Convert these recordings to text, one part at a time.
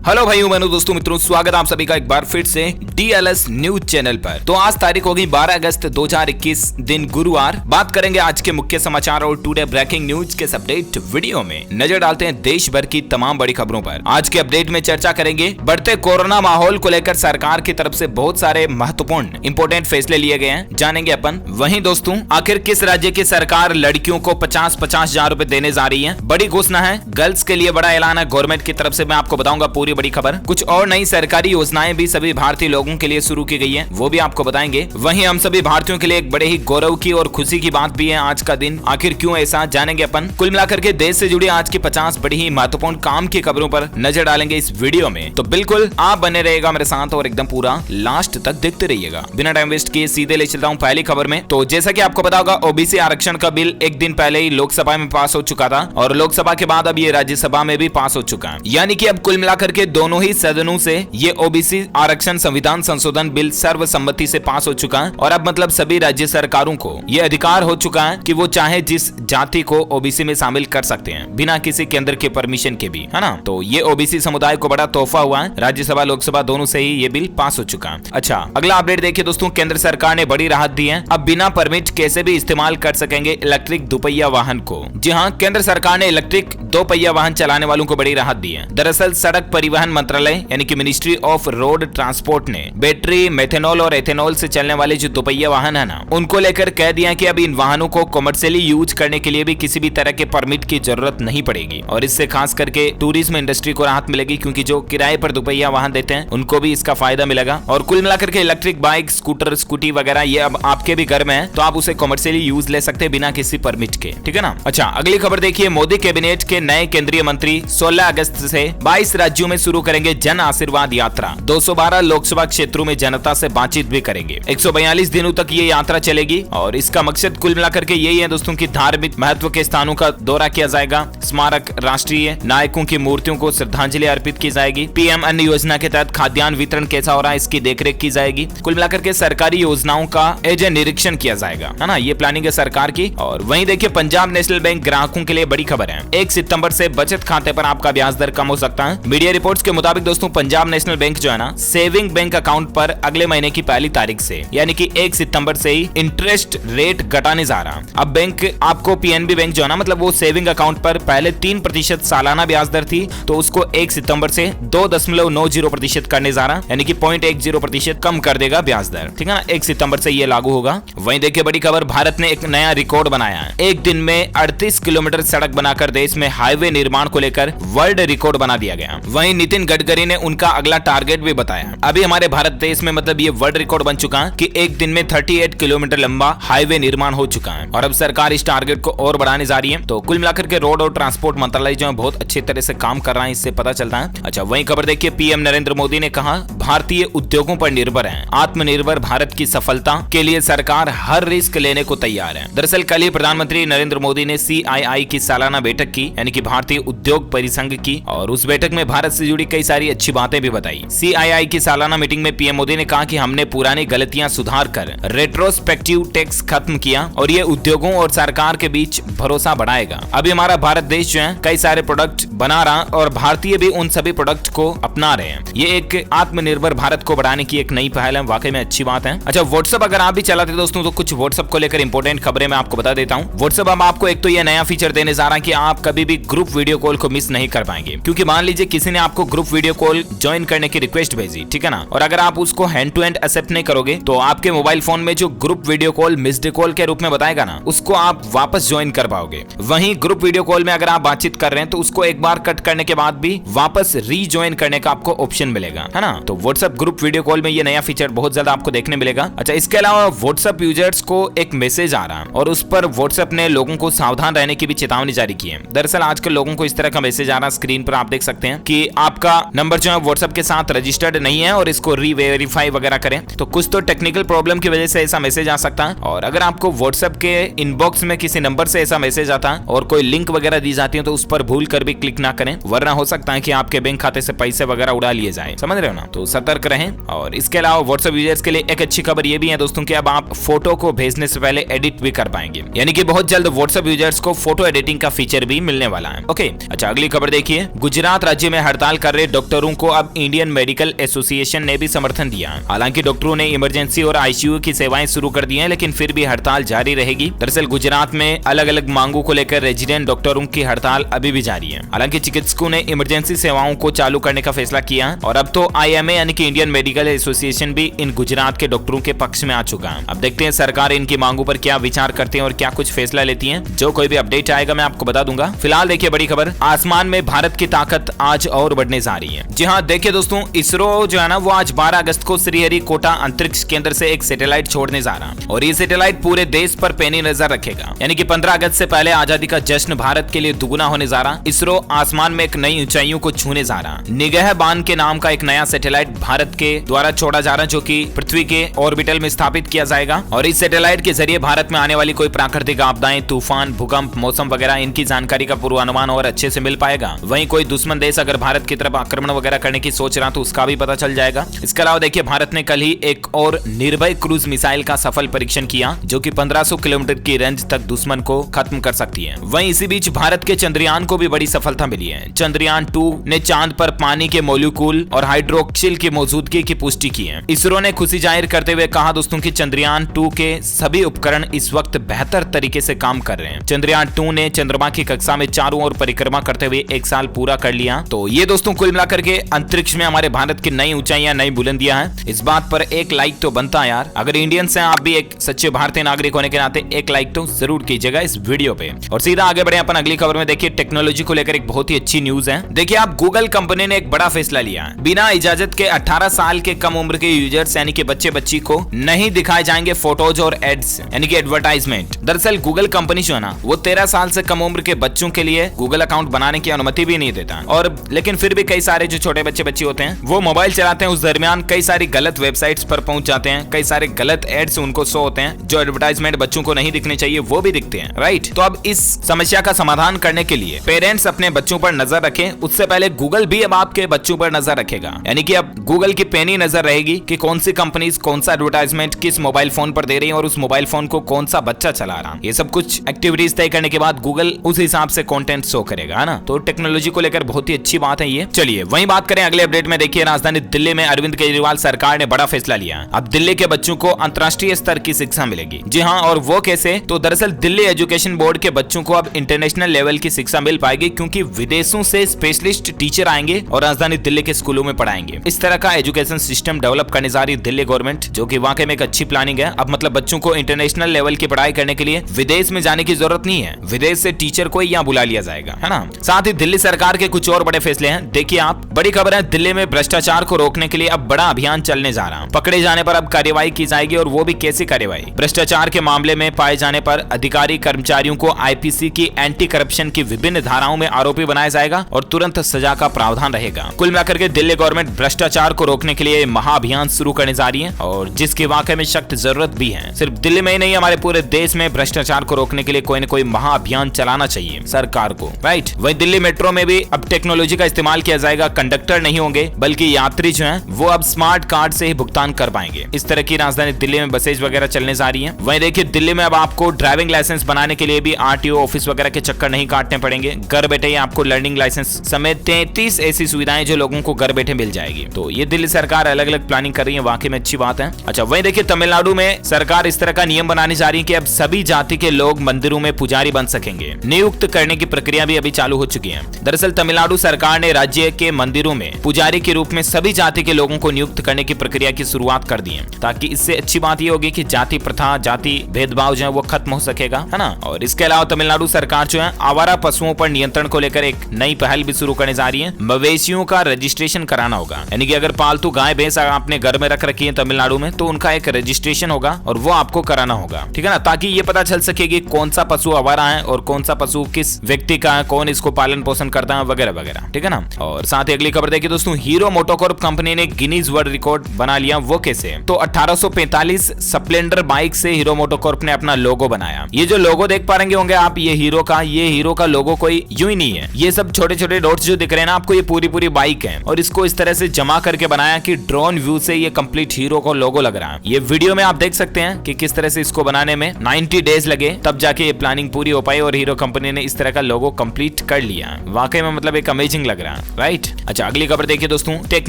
Hello भाइयों बहनों दोस्तों मित्रों, स्वागत है आप सभी का एक बार फिर से डीएलएस न्यूज चैनल पर। तो आज तारीख होगी 12 अगस्त 2021 दिन गुरुवार। बात करेंगे आज के मुख्य समाचार और टुडे ब्रेकिंग न्यूज के अपडेट वीडियो में। नजर डालते हैं देश भर की तमाम बड़ी खबरों पर। आज के अपडेट में चर्चा करेंगे बढ़ते कोरोना माहौल को लेकर सरकार की तरफ से बहुत सारे महत्वपूर्ण इंपोर्टेंट फैसले लिए गए हैं, जानेंगे अपन। वहीं दोस्तों आखिर किस राज्य की सरकार लड़कियों को 50-50 हजार रूपए देने जा रही है? बड़ी घोषणा है, गर्ल्स के लिए बड़ा ऐलान है गवर्नमेंट की तरफ से। मैं आपको बताऊंगा पूरी बड़ी खबर। कुछ और नई सरकारी योजनाएं भी सभी भारतीय लोगों के लिए शुरू की गई है, वो भी आपको बताएंगे। वहीं हम सभी भारतीयों के लिए एक बड़े ही गौरव की और खुशी की बात भी है आज का दिन। आखिर क्यों ऐसा, जानेंगे अपन। कुल मिलाकर के देश से जुड़ी आज की 50 बड़ी ही महत्वपूर्ण काम की खबरों पर नजर डालेंगे इस वीडियो में। तो बिल्कुल आप बने रहेगा मेरे साथ और एकदम पूरा लास्ट तक देखते रहिएगा। बिना टाइम वेस्ट किए सीधे ले चलता हूँ पहली खबर में। तो जैसा कि आपको पता होगा, ओबीसी आरक्षण का बिल एक दिन पहले ही लोकसभा में पास हो चुका था और लोकसभा के बाद अब ये राज्यसभा में भी पास हो चुका है। यानी कि अब कुल मिलाकर के दोनों ही सदनों से ये ओबीसी आरक्षण संविधान संशोधन बिल सर्वसम्मति से पास हो चुका है। और अब मतलब सभी राज्य सरकारों को ये अधिकार हो चुका है कि वो चाहे जिस जाति को ओबीसी में शामिल कर सकते हैं बिना किसी केंद्र के परमिशन के भी, है ना। तो ये ओबीसी समुदाय को बड़ा तोहफा हुआ है। राज्यसभा लोकसभा दोनों से ही ये बिल पास हो चुका है। अच्छा, अगला अपडेट देखिए दोस्तों। केंद्र सरकार ने बड़ी राहत दी है। अब बिना परमिट कैसे भी इस्तेमाल कर सकेंगे इलेक्ट्रिक दोपहिया वाहन को। जी हाँ, केंद्र सरकार ने इलेक्ट्रिक दोपहिया वाहन चलाने वालों को बड़ी राहत दी है। दरअसल सड़क परिवहन मंत्रालय यानी कि मिनिस्ट्री ऑफ रोड ट्रांसपोर्ट ने बैटरी, मेथेनॉल और एथेनॉल से चलने वाले जो दोपहिया वाहन है ना, उनको लेकर कह दिया कि अब इन वाहनों को कमर्शियली यूज करने के लिए भी किसी भी तरह के परमिट की जरूरत नहीं पड़ेगी। और इससे खास करके टूरिज्म इंडस्ट्री को राहत मिलेगी, क्योंकि जो किराए पर दोपहिया वाहन देते हैं उनको भी इसका फायदा मिलेगा। और कुल मिलाकर के इलेक्ट्रिक बाइक, स्कूटर, स्कूटी वगैरह ये अब आपके भी घर में है, तो आप उसे कमर्शियली यूज ले सकते हैं बिना किसी परमिट के, ठीक है ना। अच्छा, अगली खबर देखिए। मोदी कैबिनेट के नए केंद्रीय मंत्री 16 अगस्त से 22 राज्यों में शुरू करेंगे जन आशीर्वाद यात्रा। 212 लोकसभा क्षेत्रों में जनता से बातचीत भी करेंगे। 142 दिनों तक ये यात्रा चलेगी और इसका मकसद कुल मिलाकर के यही है दोस्तों की धार्मिक महत्व के स्थानों का दौरा किया जाएगा, स्मारक, राष्ट्रीय नायकों की मूर्तियों को श्रद्धांजलि अर्पित की जाएगी। पीएम अन्न योजना के तहत खाद्यान्न वितरण कैसा हो रहा है इसकी देखरेख की जाएगी। कुल मिलाकर के सरकारी योजनाओं का एजेंट निरीक्षण किया जाएगा, है ना। ये प्लानिंग है सरकार की। और वहीं देखिए पंजाब नेशनल बैंक ग्राहकों के लिए बड़ी खबर है। 1 सितंबर से बचत खाते पर आपका ब्याज दर कम हो सकता है। मीडिया रिपोर्ट्स के मुताबिक दोस्तों पंजाब नेशनल बैंक जो है ना, सेविंग बैंक अकाउंट पर अगले महीने की पहली तारीख से यानी कि 1 सितंबर से ही इंटरेस्ट रेट घटाने जा रहा है। अब बैंक आपको पीएनबी बैंक जो है ना, मतलब वो सेविंग अकाउंट पर पहले 3% सालाना ब्याज दर थी, तो उसको 1 सितंबर से 2.90% करने जा रहा है, यानी कि 0.10% कम कर देगा ब्याज दर, ठीक है ना। 1 सितंबर से ये लागू होगा। वहीं देखिए बड़ी खबर, भारत ने एक नया रिकॉर्ड बनाया है। एक दिन में 38 किलोमीटर सड़क बनाकर देश में हाईवे निर्माण को लेकर वर्ल्ड रिकॉर्ड बना दिया गया। वहीं नितिन गडकरी ने उनका अगला टारगेट भी बताया। अभी हमारे भारत देश में मतलब ये वर्ल्ड रिकॉर्ड बन चुका है कि एक दिन में 38 किलोमीटर लंबा हाईवे निर्माण हो चुका है और अब सरकार इस टारगेट को और बढ़ाने जा रही है। तो कुल मिलाकर के रोड और ट्रांसपोर्ट मंत्रालय जो है बहुत अच्छे तरह से काम कर रहा है, इससे पता चलता है। अच्छा, वहीं खबर देखिए, पीएम नरेंद्र मोदी ने कहा भारतीय उद्योगों पर निर्भर है। आत्मनिर्भर भारत की सफलता के लिए सरकार हर रिस्क लेने को तैयार है। दरअसल कल ही प्रधानमंत्री नरेंद्र मोदी ने CII की सालाना बैठक की, यानी कि भारतीय उद्योग परिसंघ की, और उस बैठक में भारत से जुड़ी कई सारी अच्छी बातें भी बताई। CII की सालाना मीटिंग में पीएम मोदी ने कहा कि हमने पुरानी गलतियां सुधार कर रेट्रोस्पेक्टिव टैक्स खत्म किया और ये उद्योगों और सरकार के बीच भरोसा बढ़ाएगा। अभी हमारा भारत देश जो है कई सारे प्रोडक्ट बना रहा और भारतीय भी उन सभी प्रोडक्ट को अपना रहे हैं। ये एक आत्मनिर्भर भारत को बढ़ाने की एक नई पहल है, वाकई में अच्छी बात है। अच्छा, व्हाट्सएप अगर आप भी चलाते दोस्तों तो कुछ व्हाट्सएप को लेकर इंपॉर्टेंट खबरें मैं आपको बता देता हूँ। व्हाट्सएप अब आपको एक तो ये नया फीचर देने जा रहा है कि आप कभी भी ग्रुप वीडियो कॉल को मिस नहीं कर पाएंगे। क्योंकि मान लीजिए किसी ने आपको ग्रुप वीडियो कॉल ज्वाइन करने की रिक्वेस्ट भेजी, ठीक है ना, और अगर आप उसको हैंड टू हैंड एक्सेप्ट नहीं करोगे तो आपके मोबाइल फोन में जो group video call missed call के रूप में बताएगा ना, उसको आप वापस ज्वाइन कर पाओगे। वहीं ग्रुप वीडियो कॉल में अगर आप बातचीत कर रहे हैं तो उसको एक बार कट करने के बाद भी वापस रीज्वाइन करने का आपको ऑप्शन मिलेगा, है ना। तो व्हाट्सएप ग्रुप वीडियो कॉल में ये नया फीचर बहुत ज्यादा आपको देखने मिलेगा। अच्छा, इसके अलावा व्हाट्सएप यूजर्स को एक मैसेज आ रहा है और उस पर व्हाट्सएप ने लोगों को सावधान रहने की भी चेतावनी जारी की है। दरअसल आजकल लोगों को इस तरह का मैसेज आ रहा है, स्क्रीन पर आप देख सकते हैं कि आपका नंबर जो है व्हाट्सएप के साथ रजिस्टर्ड नहीं है और इसको रीवेरीफाई वगैरह करें। तो कुछ तो टेक्निकल प्रॉब्लम की वजह से ऐसा मैसेज आ सकता है। और अगर आपको व्हाट्सएप के इनबॉक्स में किसी नंबर से ऐसा मैसेज आता है और कोई लिंक वगैरह दी जाती है तो उस पर भूल कर भी क्लिक ना करें, वरना हो सकता है कि आपके बैंक खाते से पैसे वगैरह उड़ा लिए जाए, समझ रहे हो ना। तो सतर्क रहें। और इसके अलावा व्हाट्सएप यूजर्स के लिए एक अच्छी खबर ये भी है दोस्तों कि अब आप फोटो को भेजने से पहले एडिट भी कर पाएंगे, यानी कि बहुत जल्द व्हाट्सएप यूजर्स को फोटो एडिटिंग का फीचर भी मिलने वाला है। ओके, अच्छा अगली खबर देखिए। गुजरात राज्य में हड़ताल कर रहे डॉक्टरों को अब इंडियन मेडिकल एसोसिएशन ने भी समर्थन दिया। हालांकि डॉक्टरों ने इमरजेंसी और आईसीयू की सेवाएं शुरू कर दी हैं, लेकिन फिर भी हड़ताल जारी रहेगी। दरअसल गुजरात में अलग अलग मांगों को लेकर रेजिडेंट डॉक्टरों की हड़ताल अभी भी जारी है। हालांकि चिकित्सकों ने इमरजेंसी सेवाओं को चालू करने का फैसला किया और अब तो IMA यानी कि इंडियन मेडिकल एसोसिएशन भी इन गुजरात के डॉक्टरों के पक्ष में आ चुका है। अब देखते हैं सरकार इनकी मांगों पर क्या विचार करते हैं और क्या कुछ फैसला लेती है। जो कोई भी अपडेट आएगा मैं आपको बता दूंगा। फिलहाल देखिए बड़ी खबर, आसमान में भारत की ताकत आज और बढ़ने जा रही है। जी हाँ, देखिए दोस्तों, इसरो जो है ना वो आज 12 अगस्त को श्रीहरिकोटा अंतरिक्ष केंद्र से एक सैटेलाइट छोड़ने जा रहा है और ये सैटेलाइट पूरे देश पर पैनी नजर रखेगा। यानी कि 15 अगस्त से पहले आजादी का जश्न भारत के लिए दुगुना होने जा रहा। इसरो आसमान में एक नई ऊंचाइयों को छूने जा रहा। निगहबान के नाम का एक नया सैटेलाइट भारत के द्वारा छोड़ा जा रहा, जो कि पृथ्वी के ऑर्बिटल में स्थापित किया जाएगा और इस सैटेलाइट के जरिए भारत में आने वाली कोई प्राकृतिक आपदाएं, तूफान, भूकंप, मौसम वगैरह इनकी जानकारी का पूर्वानुमान और अच्छे से मिल पाएगा। वहीं कोई दुश्मन देश अगर भारत की तरफ आक्रमण वगैरह करने की सोच रहा तो उसका भी पता चल जाएगा। इसके अलावा देखिए, भारत ने कल ही एक और निर्भय क्रूज मिसाइल का सफल परीक्षण किया, जो कि 1500 किलोमीटर की रेंज तक दुश्मन को खत्म कर सकती है। वहीं इसी बीच भारत के चंद्रयान को भी बड़ी सफलता मिली है। चंद्रयान 2 ने चांद पर पानी के मॉलिक्यूल और हाइड्रोक्सिल की मौजूदगी की पुष्टि की है। इसरो ने खुशी जाहिर करते हुए कहा दोस्तों कि चंद्रयान 2 के सभी उपकरण इस वक्त बेहतर तरीके से काम कर रहे हैं। चंद्रयान 2 ने चंद्रमा की कक्षा में चारों ओर परिक्रमा करते हुए 1 साल पूरा कर लिया। तो ये दोस्तों कुल मिलाकर के अंतरिक्ष में हमारे भारत की नई ऊंचाइयां, नई बुलंदियां हैं। इस बात पर एक लाइक तो बनता है यार। अगर इंडियंस हैं आप भी एक सच्चे भारतीय नागरिक होने के नाते एक लाइक तो जरूर कीजिएगा इस वीडियो पे। और सीधा आगे बढ़े अपन अगली खबर में। देखिए, टेक्नोलॉजी को लेकर एक बहुत ही अच्छी न्यूज है। देखिए, आप गूगल कंपनी ने एक बड़ा फैसला लिया है। बिना इजाजत के 18 साल के कम उम्र के यूजर्स यानी कि बच्चे बच्ची को नहीं दिखाए जाएंगे फोटोज और एड्स यानी कि एडवर्टाइजमेंट। दरअसल गूगल कंपनी जो है ना वो 13 साल से कम उम्र के बच्चों के लिए गूगल अकाउंट बनाने की अनुमति भी नहीं देता। और लेकिन फिर भी कई सारे जो छोटे बच्चे बच्ची होते हैं वो मोबाइल चलाते हैं, उस दरमियान कई सारी गलत वेबसाइट्स पर पहुंच जाते हैं। कई सारे गलत एड्स उनको शो होते हैं, जो एडवर्टाइजमेंट बच्चों को नहीं दिखने चाहिए वो भी दिखते हैं, राइट। तो अब इस समस्या का समाधान करने के लिए पेरेंट्स अपने बच्चों पर नजर रखें, उससे पहले गूगल भी अब आपके बच्चों पर नजर रखेगा। यानी कि अब गूगल की पैनी नजर रहेगी कि कौन सी कंपनीज कौन सा एडवर्टाइजमेंट किस मोबाइल फोन पर दे रही है और उस मोबाइल फोन को कौन सा बच्चा चला रहा। ये सब कुछ एक्टिविटीज तय करने के बाद गूगल उस हिसाब से कंटेंट शो करेगा, है ना। तो टेक्नोलॉजी को लेकर बहुत ही अच्छी बात है ये। चलिए वहीं बात करें अगले अपडेट में। देखिए, राजधानी दिल्ली में अरविंद केजरीवाल सरकार ने बड़ा फैसला लिया। अब दिल्ली के बच्चों को अंतर्राष्ट्रीय स्तर की शिक्षा मिलेगी। जी हाँ, और वो कैसे? तो दरअसल दिल्ली एजुकेशन बोर्ड के बच्चों को अब इंटरनेशनल लेवल की शिक्षा मिल पाएगी, क्योंकि विदेशों से स्पेशलिस्ट टीचर आएंगे और राजधानी दिल्ली के स्कूलों में पढ़ाएंगे। इस तरह का एजुकेशन सिस्टम डेवलप करने जा रही दिल्ली गवर्नमेंट, जो कि वाकई में एक अच्छी प्लानिंग है। अब मतलब बच्चों को इंटरनेशनल लेवल की पढ़ाई करने के लिए विदेश में जाने की जरूरत नहीं है, विदेश से टीचर को यहाँ बुला लिया जाएगा, है ना। साथ ही दिल्ली सरकार के कुछ और बड़े फैसले हैं। देखिए आप, बड़ी खबर है, दिल्ली में भ्रष्टाचार को रोकने के लिए अब बड़ा अभियान चलने जा रहा है। पकड़े जाने पर अब कार्यवाही की जाएगी, और वो भी कैसी कार्यवाही? भ्रष्टाचार के मामले में पाए जाने पर अधिकारी कर्मचारियों को IPC की एंटी करप्शन की विभिन्न धाराओं में आरोपी बनाया जाएगा और तुरंत सजा का प्रावधान रहेगा। कुल मिलाकर के दिल्ली गवर्नमेंट भ्रष्टाचार को रोकने के लिए महाअभियान शुरू करने जा रही है, और जिसकी वाकई में सख्त जरूरत भी है। सिर्फ दिल्ली में ही नहीं, हमारे पूरे देश में भ्रष्टाचार को रोकने के लिए कोई न कोई महाअभियान चलाना चाहिए सरकार को, राइट। वहीं दिल्ली मेट्रो में भी अब टेक्नोलॉजी का इस्तेमाल किया जाएगा। कंडक्टर नहीं होंगे, बल्कि यात्री जो हैं वो अब स्मार्ट कार्ड से ही भुगतान कर पाएंगे। इस तरह की राजधानी दिल्ली में बसेज वगैरह चलने जा रही है। वहीं देखिए, दिल्ली में अब आपको ड्राइविंग लाइसेंस बनाने के लिए भी RTO ऑफिस वगैरह के चक्कर नहीं काटने पड़ेंगे। घर बैठे ही आपको लर्निंग लाइसेंस समेत 33 ऐसी सुविधाएं जो लोगों को घर बैठे मिल जाएगी। तो ये दिल्ली सरकार अलग अलग प्लानिंग कर रही है, वाकई में अच्छी बात है। अच्छा, वहीं देखिए, तमिलनाडु में सरकार इस तरह का नियम बनाने जा रही है कि अब सभी जाति के लोग मंदिरों में पुजारी बन सकेंगे। नियुक्त करने की प्रक्रिया भी अभी चालू हो चुकी है। दरअसल तमिलनाडु सरकार ने राज्य के मंदिरों में पुजारी के रूप में सभी जाति के लोगों को नियुक्त करने की प्रक्रिया की शुरुआत कर दी है, ताकि इससे अच्छी बात यह होगी कि जाति प्रथा, जाति भेदभाव जो है वो खत्म हो सकेगा, है ना। और इसके अलावा तमिलनाडु सरकार जो है आवारा पशुओं पर नियंत्रण को लेकर एक नई पहल भी शुरू करने जा रही है। मवेशियों का रजिस्ट्रेशन कराना होगा, यानी कि अगर पालतू गाय भैंस आपने घर में रख रखी है तमिलनाडु में, तो उनका एक रजिस्ट्रेशन होगा और वो आपको कराना होगा, ठीक है ना, ताकि ये पता चल सके कि कौन सा पशु आवारा है और कौन सा पशु किस व्यक्ति का है, कौन इसको पालन पोषण करता है वगैरह वगैरह, ठीक है ना। और साथ ही अगली खबर देखिए दोस्तों, हीरो मोटोकॉर्प कंपनी ने गिनीज वर्ल्ड रिकॉर्ड बना लिया। वो कैसे? तो 1845 स्प्लेंडर बाइक से हीरो मोटोकॉर्प ने अपना लोगो बनाया। ये जो लोगो देख पा रहे होंगे आप, ये हीरो का लोगो कोई यूं ही नहीं है। ये सब छोटे छोटे डॉट्स जो दिख रहे हैं ना आपको, ये पूरी बाइक है, और इसको इस तरह से जमा करके बनाया कि ड्रोन व्यू से ये कंप्लीट हीरो का लोगो लग रहा है। ये वीडियो में आप देख सकते हैं कि किस तरह से इसको बनाने में 90 डेज लगे, तब जाके ये प्लानिंग पूरी हो पाई और हीरो कंपनी ने इस तरह का लोगो कंप्लीट कर लिया। वाकई में मतलब एक अमेजिंग लग रहा है, राइट। अच्छा, अगली खबर देखिए दोस्तों, टेक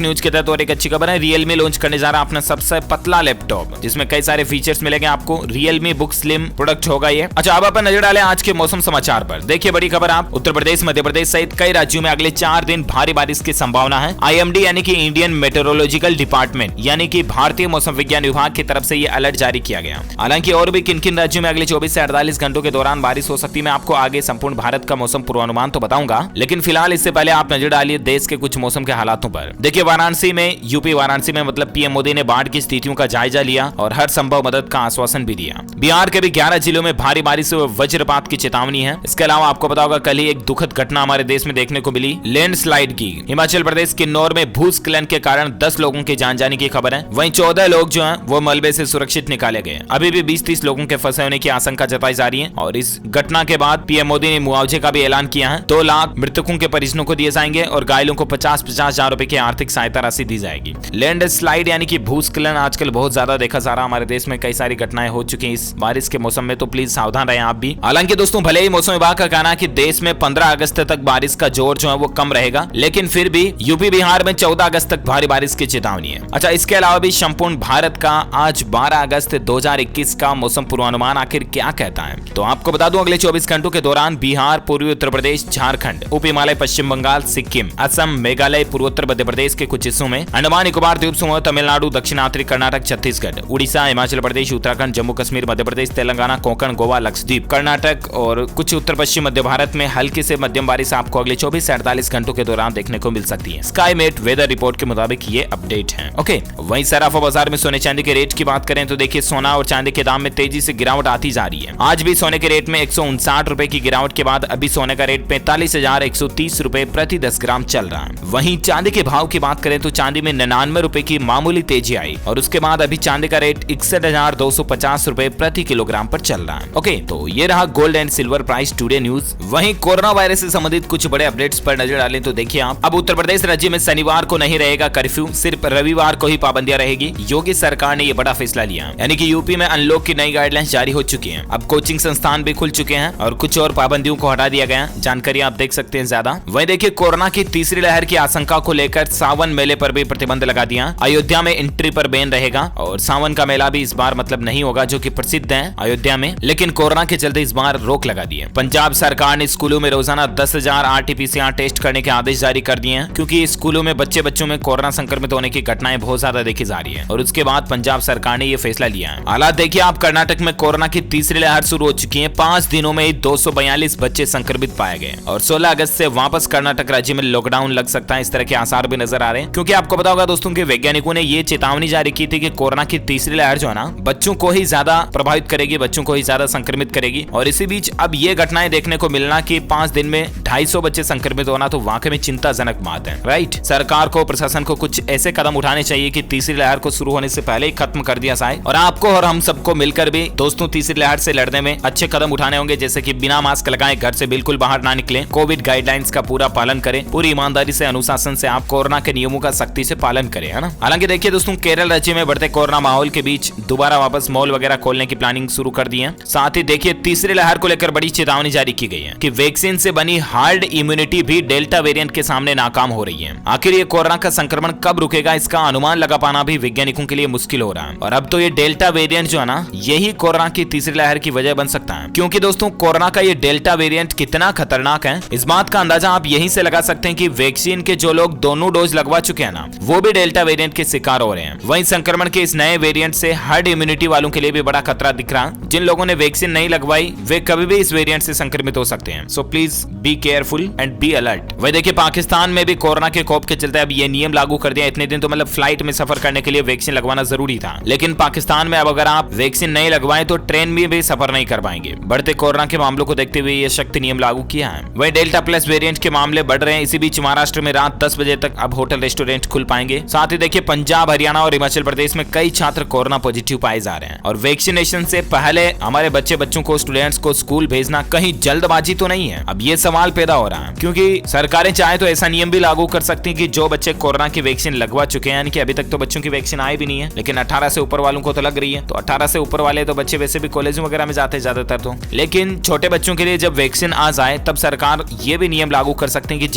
न्यूज के तहत और एक अच्छी खबर है। रियलमी लॉन्च करने जा रहा है अपना सबसे पतला लैपटॉप, जिसमें कई सारे फीचर्स मिलेंगे आपको। रियलमी बुक स्लिम प्रोडक्ट होगा ये। अच्छा, अब अपन नजर डालें आज के मौसम समाचार पर। देखिए बड़ी खबर, आप उत्तर प्रदेश, मध्य प्रदेश सहित कई राज्यों में अगले 4 दिन भारी बारिश की संभावना है। IMD यानी कि इंडियन मेट्रोलॉजिकल डिपार्टमेंट यानी कि भारतीय मौसम विज्ञान विभाग की तरफ से ये अलर्ट जारी किया गया। हालांकि और भी किन किन राज्यों में अगले 24 से 48 घंटों के दौरान बारिश हो सकती है, मैं आपको आगे संपूर्ण भारत का मौसम पूर्वानुमान तो बताऊंगा, लेकिन फिलहाल इससे पहले आप नजर डालिए देश के कुछ मौसम के हालातों पर। देखिए वाराणसी में, यूपी वाराणसी में मतलब पीएम मोदी ने बाढ़ की स्थितियों का जायजा लिया और हर संभव मदद का आश्वासन भी दिया। बिहार के भी 11 जिलों में भारी बारिश और वज्रपात की चेतावनी है। इसके अलावा आपको पता होगा कल ही एक दुखद घटना हमारे देश में देखने को मिली, लैंडस्लाइड की। हिमाचल प्रदेश किन्नौर में भूस्खलन के कारण 10 लोगों के जान जाने की खबर है। वहीं 14 लोग जो हैं वो मलबे से सुरक्षित निकाले गए। अभी भी 20-30 लोगों के फंसे होने की आशंका जताई जा रही है और इस घटना के बाद पीएम मोदी ने मुआवजे का भी ऐलान किया है। 2 लाख मृतकों के परिजनों को दिए जाएंगे और घायलों को 50-50 हजार रुपए की आर्थिक सहायता राशि दी जाएगी। लैंडस्लाइड यानी कि भूस्खलन आजकल बहुत ज्यादा देखा जा रहा है। हमारे देश में कई सारी घटनाएं हो चुकी हैं इस बारिश के मौसम में, तो प्लीज सावधान रहें आप भी। हालांकि दोस्तों भले ही मौसम विभाग का कहना है कि देश में 15 अगस्त तक बारिश का जोर जो है वो कम रहेगा, लेकिन फिर भी यूपी बिहार में 14 अगस्त तक भारी बारिश की चेतावनी है। अच्छा, इसके अलावा भी संपूर्ण भारत का आज 12 अगस्त 2021 का मौसम पूर्वानुमान आखिर क्या कहता है, तो आपको बता दूं अगले 24 घंटों के दौरान बिहार, पूर्वी उत्तर प्रदेश, झारखंड, उप हिमालय, पश्चिम बंगाल, सिक्किम, असम, मेघालय, पूर्वोत्तर मध्य प्रदेश के कुछ हिस्सों में, अंडमान निकोबार द्वीप समूह, तमिलनाडु, दक्षिणांतरी कर्नाटक, छत्तीसगढ़, उड़ीसा, हिमाचल प्रदेश, उत्तराखंड, जम्मू कश्मीर, मध्य प्रदेश, तेलंगाना, कोंकण, गोवा, लक्षद्वीप, कर्नाटक और कुछ उत्तर पश्चिम मध्य भारत में हल्की से मध्यम बारिश आपको अगले 24 से 48 घंटों के दौरान देखने को मिल सकती है। स्काईमेट वेदर रिपोर्ट के मुताबिक ये अपडेट है। ओके, वहीं सराफा बाजार में सोने चांदी के रेट की बात करें तो देखिए सोना और चांदी के दाम में तेजी से गिरावट आती जा रही है। आज भी सोने के रेट में 159 रुपए की गिरावट के बाद अभी सोने का रेट 45,130 रुपए प्रति 10 ग्राम चल रहा है। वहीं चांदी के भाव की बात करें तो चांदी में 99 रुपए की मामूली तेजी आई और उसके बाद अभी चांदी का रेट 61,250 रुपए प्रति किलोग्राम पर चल रहा है। ओके, तो ये रहा gold and silver price today news. वहीं कोरोना वायरस से संबंधित कुछ बड़े अपडेट्स पर नजर डालें तो देखिए आप, अब उत्तर प्रदेश राज्य में शनिवार को नहीं रहेगा कर्फ्यू, सिर्फ रविवार को ही पाबंदियां रहेगी। योगी सरकार ने ये बड़ा फैसला लिया, यानी कि यूपी में अनलॉक की नई गाइडलाइंस जारी हो चुकी हैं। अब कोचिंग संस्थान भी खुल चुके हैं और कुछ और पाबंदियों को हटा दिया गया। जानकारी आप देख सकते हैं ज्यादा। वहीं देखिए कोरोना की तीसरी लहर की आशंका को लेकर सावन मेले पर भी प्रतिबंध लगा दिया। अयोध्या में एंट्री पर बैन रहेगा और सावन का मेला भी इस बार मतलब नहीं होगा, जो कि प्रसिद्ध है अयोध्या में, लेकिन कोरोना के चलते इस बार रोक लगा दी है। पंजाब सरकार ने स्कूलों में रोजाना 10,000 RT-PCR टेस्ट करने के आदेश जारी कर दिए हैं, क्योंकि स्कूलों में बच्चों में कोरोना संक्रमित होने की घटनाएं बहुत ज्यादा देखी जा रही है और उसके बाद पंजाब सरकार ने यह फैसला लिया है। हालात देखिए आप, कर्नाटक में कोरोना की तीसरी लहर शुरू हो चुकी है। 5 दिनों में 242 बच्चे संक्रमित पाए गए और 16 अगस्त से वापस कर्नाटक राज्य में लॉकडाउन लग सकता है। इस तरह के आसार भी नजर आ रहे हैं, क्योंकि आपको पता होगा दोस्तों कि वैज्ञानिकों ने ये चेतावनी जारी की थी कि कोरोना की तीसरी लहर जो है ना बच्चों को ही ज्यादा प्रभावित करेगी, बच्चों को ही ज्यादा संक्रमित करेगी। और इसी बीच अब ये घटनाएं देखने को मिलना कि 5 दिन में 250 बच्चे संक्रमित होना तो वाकई में चिंताजनक बात है, राइट। सरकार को, प्रशासन को कुछ ऐसे कदम उठाने चाहिए कि तीसरी लहर को शुरू होने से पहले ही खत्म कर दिया जाए और आपको और हम सबको मिलकर भी दोस्तों तीसरी लहर से लड़ने में अच्छे कदम उठाने होंगे, जैसे कि बिना मास्क लगाए घर से बिल्कुल बाहर ना निकलें, कोविड गाइडलाइंस का पूरा पालन करें, पूरी ईमानदारी से, अनुशासन से आप कोरोना के नियमों का सख्ती से पालन करें, है ना। हालांकि देखिए दोस्तों केरल राज्य में बढ़ते कोरोना माहौल के बीच दोबारा वापस मॉल वगैरह खोलने की प्लानिंग शुरू कर दी है। साथ ही देखिए तीसरी लहर को लेकर बड़ी चेतावनी जारी की गई है कि वैक्सीन से बनी हार्ड इम्यूनिटी भी डेल्टा वेरिएंट के सामने नाकाम हो रही है। आखिर ये कोरोना का संक्रमण कब रुकेगा, इसका अनुमान लगा पाना भी वैज्ञानिकों के लिए मुश्किल हो रहा है। और अब तो ये डेल्टा वेरिएंट जो है ना, यही कोरोना की तीसरी लहर की वजह बन सकता है, क्योंकि दोस्तों कोरोना का ये डेल्टा वेरिएंट कितना खतरनाक है, इस बात का अंदाजा आप यहीं से लगा सकते हैं कि वैक्सीन के जो लोग दोनों डोज लगवा चुके हैं ना, वो भी डेल्टा वेरिएंट के शिकार हो रहे हैं। वहीं संक्रमण के इस नए वेरिएंट से हार्ड इम्यूनिटी वालों के लिए भी बड़ा खतरा दिख रहा है। जिन लोगों ने वैक्सीन नहीं लगवाई वे कभी भी इस वेरिएंट से संक्रमित हो सकते हैं। So please be careful and be alert. वही देखिए पाकिस्तान में भी कोरोना के खौफ के चलते अब ये नियम लागू कर दिया। इतने दिन तो मतलब फ्लाइट में सफर करने के लिए वैक्सीन लगवाना जरूरी था, लेकिन पाकिस्तान में अब अगर आप वैक्सीन नहीं लगवाएं तो ट्रेन में भी सफर नहीं कर पाएंगे। बढ़ते कोरोना के मामलों को देखते हुए ये सख्त नियम लागू किया है। वही डेल्टा प्लस वेरिएंट के मामले बढ़ रहे हैं। इसी बीच महाराष्ट्र में रात 10 बजे तक अब होटल रेस्टोरेंट खुल पाएंगे। साथ ही देखिए पंजाब, हरियाणा और हिमाचल प्रदेश में कई छात्र कोरोना पॉजिटिव पाए जा रहे हैं। और वैक्सीनेशन से पहले हमारे बच्चों को, स्टूडेंट्स को स्कूल भेजना कहीं जल्दबाजी तो नहीं है। अब ये सवाल पैदा हो रहा है, क्योंकि सरकारें चाहे तो ऐसा नियम भी लागू कर सकती हैं कि जो बच्चे कोरोना कोरोना की वैक्सीन लगवा चुके हैं, यानी कि अभी तक तो बच्चों की वैक्सीन आई भी नहीं है, लेकिन 18 से ऊपर वालों को तो लग रही है। तो 18 से ऊपर वाले तो बच्चे वैसे भी कॉलेज वगैरह में जाते हैं ज्यादातर तो, लेकिन छोटे बच्चों के लिए जब वैक्सीन आ जाए तब सरकार ये भी नियम लागू कर सकते हैं कि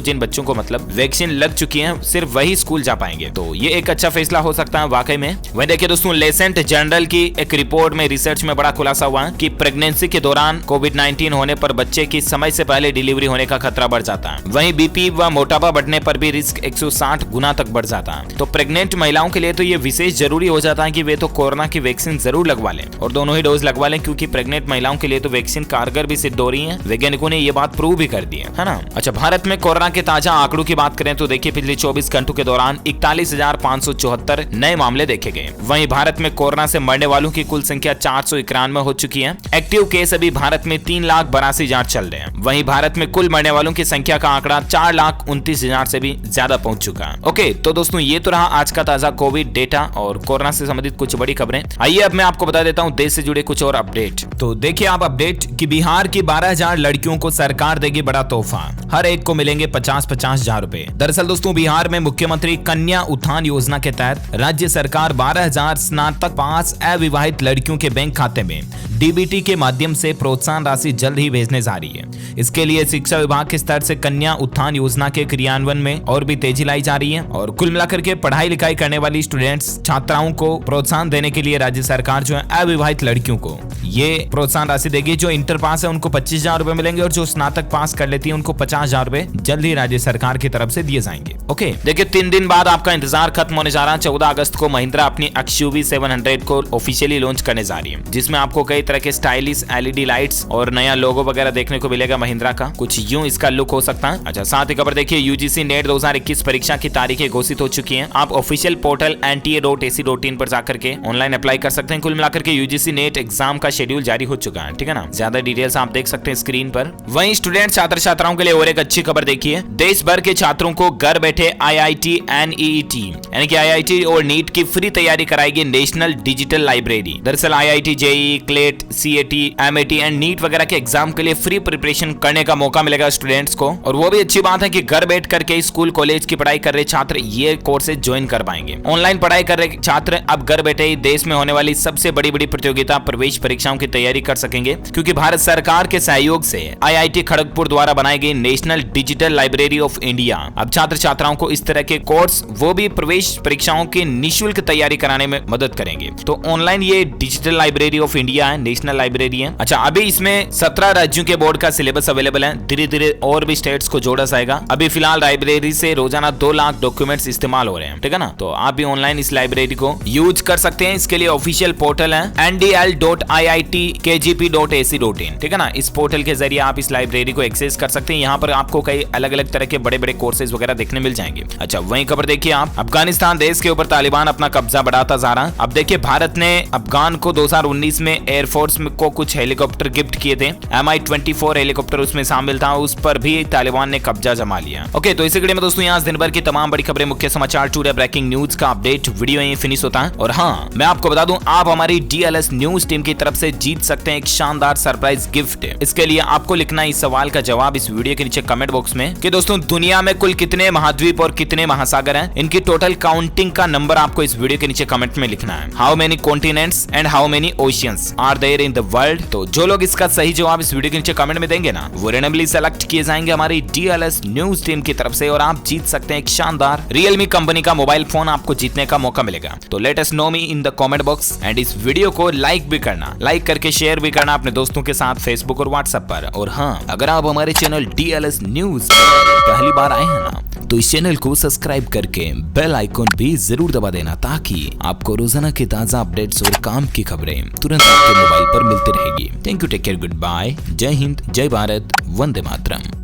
जिन बच्चों को मतलब वैक्सीन लग चुकी है सिर्फ वही स्कूल जा पाएंगे। तो ये एक अच्छा फैसला हो सकता है वाकई में। वही देखिए दोस्तों, लेसेंट जर्नल की एक रिपोर्ट में रिसर्च में बड़ा खुलासा हुआ है कि प्रेगनेंसी के दौरान कोविड-19 होने पर बच्चे की समय से पहले डिलीवरी होने का खतरा बढ़ जाता है। वहीं बीपी व मोटापा बढ़ने पर भी रिस्क 160 गुना तक बढ़ जाता है। तो प्रेग्नेंट महिलाओं के लिए तो ये विशेष जरूरी हो जाता है कि वे तो कोरोना की वैक्सीन जरूर लगवा लें और दोनों ही डोज लगवा लें, क्योंकि प्रेग्नेंट महिलाओं के लिए तो वैक्सीन कारगर भी सिद्ध हो रही है। वैज्ञानिकों ने ये बात प्रूव भी कर दी है ना। अच्छा, भारत में कोरोना के ताजा आंकड़ों की बात करें तो देखिए पिछले 24 घंटों के दौरान 41,574 नए मामले देखे गए। वहीं भारत में कोरोना से मरने वालों की कुल संख्या 491 हो चुकी है। एक्टिव केस अभी भारत में 3,82,000 चल रहे हैं। वहीं भारत में कुल मरने वालों की संख्या का आंकड़ा 4,29,000 से भी ज्यादा पहुंच चुका है। ओके, तो दोस्तों ये तो रहा आज का ताजा कोविड डेटा और कोरोना से संबंधित कुछ बड़ी खबरें। आइए अब मैं आपको बता देता हूं देश से जुड़े कुछ और अपडेट। तो देखिए आप अपडेट कि बिहार की 12,000 लड़कियों को सरकार देगी बड़ा तोहफा, हर एक को मिलेंगे 50-50 हजार रुपए। दरअसल दोस्तों, बिहार में मुख्यमंत्री कन्या उत्थान योजना के तहत राज्य सरकार 12,000 स्नातक पास अविवाहित लड़कियों के बैंक खाते में डीबीटी के माध्यम से प्रोत्साहन राशि जल्द ही भेजने जा रही है। इसके लिए शिक्षा विभाग के स्तर से कन्या उत्थान योजना के क्रियान्वयन में और भी तेजी लाई जा रही है और कुल मिलाकर के पढ़ाई लिखाई करने वाली स्टूडेंट्स छात्राओं को प्रोत्साहन देने के लिए राज्य सरकार जो है अविवाहित लड़कियों को ये प्रोत्साहन राशि देगी। जो इंटर पास है उनको 25,000 रुपए मिलेंगे और जो स्नातक पास कर लेती है उनको 50,000 रुपए जल्द ही राज्य सरकार की तरफ से दिए जाएंगे। ओके, देखिए 3 दिन बाद आपका इंतजार खत्म होने जा रहा है। 14 अगस्त को महिंद्रा अपनी XUV 700 को ऑफिशियली लॉन्च करने जा रही है, जिसमें आपको कई तरह के स्टाइलिश LED लाइट्स और नया लोगो वगैरह देखने को मिलेगा महिंद्रा का। कुछ यूं इसका लुक हो सकता है। अच्छा, साथ ही खबर देखिए UGC नेट 2021 परीक्षा की तारीखें घोषित हो चुकी हैं। आप ऑफिशियल पोर्टल nta.ac.in पर जाकर के ऑनलाइन अप्लाई कर सकते हैं। कुल मिलाकर के UGC नेट एग्जाम का शेड्यूल जारी हो चुका है, ठीक है ना। ज्यादा डिटेल्स आप देख सकते हैं स्क्रीन पर। वहीं स्टूडेंट छात्र छात्राओं के लिए और एक अच्छी खबर देखिए, देश भर के छात्रों को घर बैठे IIT NEET यानी कि IIT और नीट की फ्री तैयारी कराएगी नेशनल डिजिटल लाइब्रेरी। दरअसल IIT JEE CLAT CAT MAT and NEET वगैरह के एग्जाम के लिए फ्री प्रिपरेशन करने का मौका मिलेगा स्टूडेंट्स को। और वो भी अच्छी बात है कि घर बैठ करके स्कूल कॉलेज की पढ़ाई कर रहे छात्र ये कोर्सेज ज्वाइन कर पाएंगे। ऑनलाइन पढ़ाई कर रहे छात्र अब घर बैठे ही देश में होने वाली सबसे बड़ी बड़ी प्रतियोगिता प्रवेश परीक्षाओं की तैयारी कर सकेंगे, क्योंकि भारत सरकार के सहयोग से IIT खड़गपुर द्वारा बनाई गई national digital library of India अब छात्र छात्राओं को इस तरह के कोर्स वो भी प्रवेश परीक्षाओं की निःशुल्क तैयारी कराने में मदद करेंगे। तो ऑनलाइन ये डिजिटल लाइब्रेरी ऑफ इंडिया है, नेशनल लाइब्रेरी है। अच्छा, अभी इसमें 17 राज्यों के बोर्ड का सिलेबस अवेलेबल है। धीरे धीरे और भी स्टेट्स को जोड़ा जाएगा। अभी फिलहाल लाइब्रेरी से रोजाना 2 लाख डॉक्यूमेंट्स इस्तेमाल हो रहे हैं, ठीक है ना। तो आप भी ऑनलाइन इस लाइब्रेरी को यूज कर सकते हैं। इसके लिए ऑफिशियल पोर्टल है ndl.iitkgp.ac.in, ठीक है ना। इस पोर्टल के जरिए आप इस लाइब्रेरी को एक्सेस कर सकते हैं। यहाँ पर आपको कई अलग अलग तरह के बड़े बड़े कोर्सेज वगैरह देखने मिल जाएंगे। अच्छा, वहीं खबर देखिए आप, अफगानिस्तान देश के ऊपर तालिबान अपना कब्जा बढ़ाता जा रहा है। अब देखिए भारत ने अफगान को 2019 में एयरफोर्स को कुछ हेलीकॉप्टर गिफ्ट किए थे। Mi-24 हेलीकॉप्टर उसमें शामिल था, उस पर भी तालिबान ने कब्जा जमा लिया। ओके, तो इसी कड़ी में दोस्तों यहाँ दिन भर की तमाम बड़ी खबरें, मुख्य समाचार, टुडे ब्रेकिंग न्यूज का अपडेट वीडियो यहीं फिनिश होता है। और हाँ, मैं आपको बता दूं, आप हमारी DLS न्यूज टीम की तरफ से जीत सकते हैं एक शानदार सरप्राइज गिफ्ट। इसके लिए आपको लिखना है इस सवाल का जवाब इस वीडियो के नीचे कमेंट बॉक्स में कि दोस्तों दुनिया में कुल कितने महाद्वीप और कितने महासागर हैं, इनकी टोटल काउंटिंग का नंबर आपको इस वीडियो के नीचे कमेंट में लिखना है। How many continents and how many oceans are there in the world. तो जो लोग इसका सही जवाब इस वीडियो के नीचे कमेंट में देंगे ना, वो रैंडमली सेलेक्ट किए जाएंगे हमारी DLS न्यूज टीम की तरफ से और आप जीत सकते हैं एक शानदार Realme कंपनी का मोबाइल फोन आपको जीतने का मौका मिलेगा। तो let us know me in the comment box and इस वीडियो को लाइक भी करना, लाइक करके शेयर भी करना अपने दोस्तों के साथ फेसबुक और व्हाट्सएप पर। और हाँ, अगर आप हमारे चैनल DLS न्यूज पहली बार आए हैं ना, तो इस चैनल को सब्सक्राइब करके बेल आइकॉन भी जरूर दबा देना, ताकि आपको रोजाना के ताजा अपडेट्स और काम की खबरें तुरंत आपके मोबाइल पर मिलती रहेगी। Thank you, take care, good bye, जय हिंद, जय भारत, वंदे मातरम।